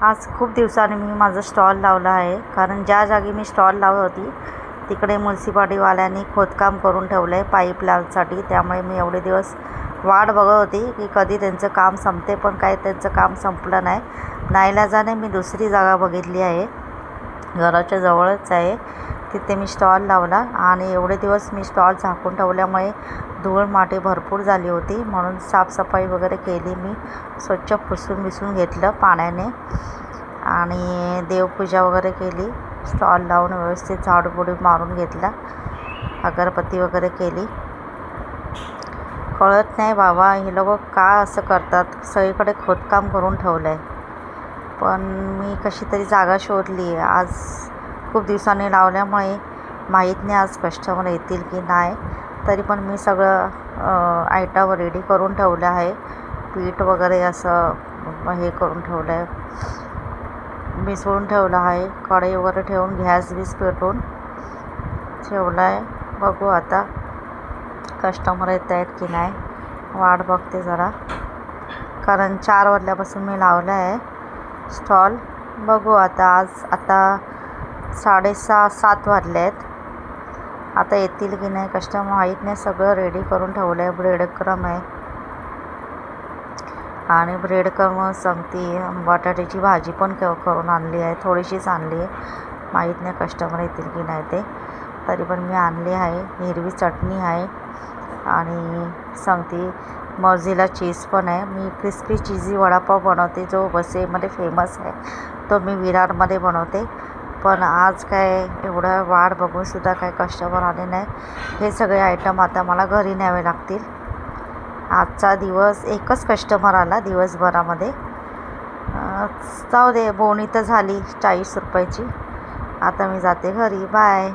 आज खूप दिवसांनी मी माझं स्टॉल लावला आहे, कारण ज्या जागी मी स्टॉल लावत होती तिकडे म्युन्सिपाल्टीवाल्यांनी खोदकाम करून ठेवलं आहे पाईप लावण्यासाठी. त्यामुळे मी एवढे दिवस वाट बघत होती की कधी त्यांचं काम संपते, पण काही त्यांचं काम संपलं नाही. नाईलाजाने मी दुसरी जागा बघितली आहे, घराच्या जवळच आहे, तिथे मी स्टॉल लावला. आणि एवढे दिवस मी स्टॉल झाकून ठेवल्यामुळे धूळ माती भरपूर झाली होती, म्हणून साफसफाई वगैरे केली. मी स्वच्छ पुसून घेतलं पाण्याने आणि देवपूजा वगैरे केली. स्टॉल लावून व्यवस्थित झाडूपुडी मारून घेतला, अगरबत्ती वगैरे केली. कळत नाही बाबा हे लोक का असं करतात, सगळीकडे खोदकाम करून ठेवलं आहे. पण मी कशी तरी जागा शोधली. आज खूप दिवसांनी लावल्यामुळे माहीत नाही आज कस्टमर येतील की नाही. तरी पण मी सगळं आयटम रेडी करून ठेवलं आहे. पीठ वगैरे असं हे करून ठेवलं आहे, मिसळून ठेवलं आहे. कढई वगैरे ठेवून गॅस पेटवून ठेवला आहे. बघू आता कस्टमर येत आहेत की नाही, वाट बघते जरा. कारण 4 वाजल्यापासून मी लावलं आहे स्टॉल. बघू आता आता 6:30-7 वाजले आहेत. आता येतील की नाही कस्टमर माहीत नाही. सगळं रेडी करून ठेवलं आहे. ब्रेड क्रम आहे आणि ब्रेड क्रम सांगते. बटाट्याची भाजी पण करून आणली आहे, थोडीशीच आणली आहे. माहीत नाही कस्टमर येतील की नाही ते, तरी पण मी आणली आहे. हिरवी चटणी आहे आणि सांगते मोझरेला चीज पण आहे. मी क्रिस्पी चीजी वडापाव बनवते, जो वसईमध्ये फेमस आहे, तो मी विरारमध्ये बनवते. पण आज काय एवढं वाट बघूनसुद्धा काय कस्टमर आले नाही. हे सगळे आयटम आता मला घरी न्यावे लागतील. आजचा दिवस एकच कस्टमर आला दिवसभरामध्ये. जाऊ दे, बोणी तर झाली 40 रुपयाची. आता मी जाते घरी. बाय.